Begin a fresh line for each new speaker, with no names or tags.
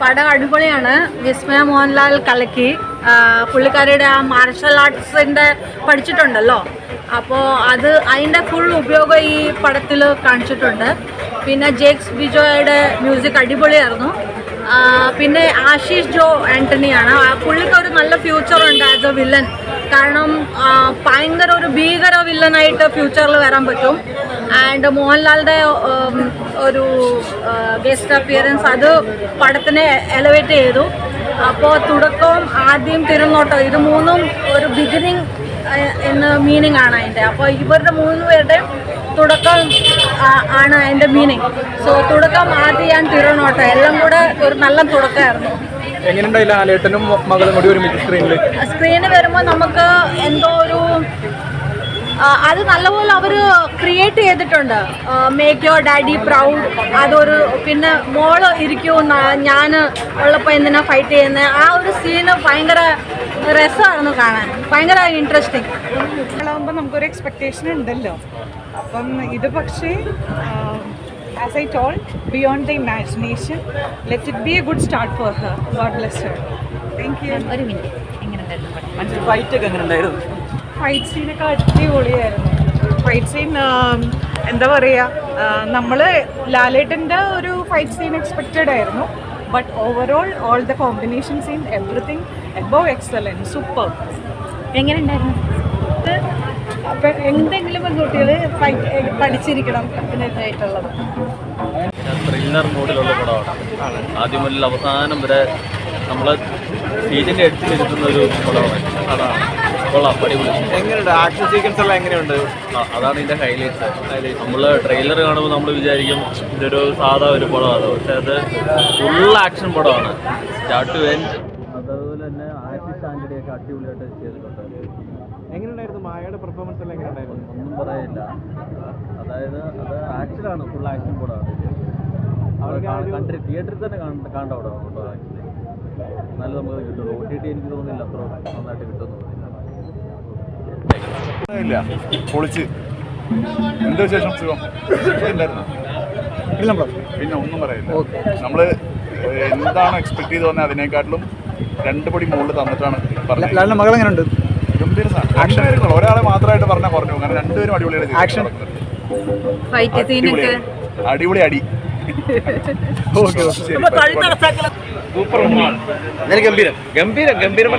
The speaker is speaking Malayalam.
പടം അടിപൊളിയാണ്. വിസ്മയ മോഹൻലാൽ കലക്കി. പുള്ളിക്കാരിയുടെ ആ മാർഷൽ ആർട്സിൻ്റെ പഠിച്ചിട്ടുണ്ടല്ലോ, അപ്പോൾ അതിൻ്റെ ഫുൾ ഉപയോഗം ഈ പടത്തിൽ കാണിച്ചിട്ടുണ്ട്. പിന്നെ ജേക്സ് ബിജോയുടെ മ്യൂസിക് അടിപൊളിയായിരുന്നു. പിന്നെ ആശീഷ് ജോ ആൻ്റണിയാണ്. പുള്ളിക്ക് ഒരു നല്ല ഫ്യൂച്ചറുണ്ട് ആസ് എ വില്ലൻ. കാരണം ഭയങ്കര ഒരു ഭീകര വില്ലനായിട്ട് ഫ്യൂച്ചറിൽ വരാൻ പറ്റും. ആൻഡ് മോഹൻലാലിൻ്റെ ഒരു ഗസ്റ്റ് അപ്പിയറൻസ് അത് പടത്തിനെ എലവേറ്റ് ചെയ്തു. അപ്പോൾ തുടക്കവും ആദ്യം തിരുനോട്ടം ഇത് മൂന്നും ഒരു ബിഗിനിങ് എന്ന മീനിങ് ആണ് അതിൻ്റെ. അപ്പോൾ ഇവരുടെ 3 പേരുടെയും തുടക്കം ആണ് അതിൻ്റെ മീനിങ്. സോ തുടക്കം ആദ്യം തിരുനോട്ടം എല്ലാം കൂടെ ഒരു നല്ല തുടക്കമായിരുന്നു. സ്ക്രീനിൽ വരുമ്പോൾ നമുക്ക് എന്തോ ഒരു അത് നല്ലപോലെ അവർ ക്രിയേറ്റ് ചെയ്തിട്ടുണ്ട്. മേക്ക് യുവർ ഡാഡി പ്രൗഡ്, അതൊരു പിന്നെ മോള് ഇരിക്കൂ ഞാൻ ഉള്ളപ്പോൾ എന്തിനാ ഫൈറ്റ് ചെയ്യുന്നത്, ആ ഒരു സീന് ഭയങ്കര രസമായിരുന്നു കാണാൻ, ഭയങ്കര ഇൻട്രസ്റ്റിംഗ്.
ആകുമ്പോൾ നമുക്കൊരു എക്സ്പെക്ടേഷൻ ഉണ്ടല്ലോ. അപ്പം ഇത് പക്ഷേ as I told, beyond the imagination, let it be a good start for her. God bless her. Thank you.
ഒരു മിനിറ്റ്, എങ്ങനെയുണ്ടായിരുന്നു
ഫൈറ്റ് ഒക്കെ എങ്ങനെ ഉണ്ടായിരുന്നു?
ഫൈറ്റ് സീനൊക്കെ അടിപൊളിയായിരുന്നു. ഫൈറ്റ് സീൻ എന്താ പറയുക, നമ്മൾ ലാലേട്ടൻ്റെ ഒരു ഫൈറ്റ് സീൻ എക്സ്പെക്റ്റഡ് ആയിരുന്നു. But overall all the combination scene everything above excellent, super.
എങ്ങനെയുണ്ടായിരുന്നു?
അപ്പം എന്തെങ്കിലും പെൺകുട്ടികൾ പഠിച്ചിരിക്കണം ഇതിനായിട്ടുള്ളത്.
ത്രില്ലർ മൂഡിലുള്ള പടമാണ്. ആദ്യം മുതൽ അവസാനം വരെ നമ്മളെ സീറ്റിൻ്റെ എടുത്തിരുത്തുന്ന ഒരു പടമാണ്. കൊള്ളാം, അടിപൊളി.
എങ്ങനെയുണ്ട് ആക്ഷൻ സീക്വൻസ് എല്ലാം എങ്ങനെയുണ്ട്?
അതാണ് ഇതിൻ്റെ ഹൈലൈറ്റ്സ്. നമ്മൾ ട്രെയിലർ കാണുമ്പോൾ നമ്മൾ വിചാരിക്കും ഇതൊരു സാധാ ഒരു പടമാണ്, പക്ഷെ അത് ഫുൾ ആക്ഷൻ പടമാണ്, സ്റ്റാർട്ട് ടു എൻഡ്. അതുപോലെ തന്നെ ആർട്ടിസ്റ്റ് ആൻ്റണിയൊക്കെ അടിപൊളിയായിട്ട് ചെയ്തിട്ടുണ്ട്.
എങ്ങനെയുണ്ടായിരുന്നു മായയുടെ പെർഫോമൻസ് എല്ലാം എങ്ങനെയുണ്ടായിരുന്നു?
ഒന്നും പറയാനില്ല. അതായത് അത് ആക്ഷനാണ്, ഫുൾ ആക്ഷൻ പടമാണ്. കൺട്രി തിയേറ്ററിൽ തന്നെ കാണേണ്ട പടമാണ് കേട്ടോ. ആക്ച്വലി നല്ല നമുക്ക് കിട്ടുള്ളൂ. OTT എനിക്ക് തോന്നുന്നില്ല അത്ര നന്നായിട്ട് കിട്ടുമെന്ന് തോന്നുന്നില്ല.
പൊളിച്ച്. എന്താ വിശേഷം? സുഖം പിന്നെ ഒന്നും പറയില്ല. നമ്മൾ എന്താണ് എക്സ്പെക്ട് ചെയ്ത് വന്നത് അതിനേക്കാട്ടിലും 2 പടി മുകളിൽ തന്നിട്ടാണ് പറഞ്ഞത്.
മകൾ എങ്ങനെയുണ്ട്?
ഗംഭീര ആക്ഷൻ ആയിരിക്കുള്ളൂ. ഒരാളെ മാത്രമായിട്ട് പറഞ്ഞാൽ പറഞ്ഞു. അങ്ങനെ 2 പേരും അടിപൊളിയായിട്ട്
ആക്ഷൻ
അടിപൊളി അടി.
സൂപ്പർ. ഗംഭീരം ഗംഭീരം ഗംഭീരം.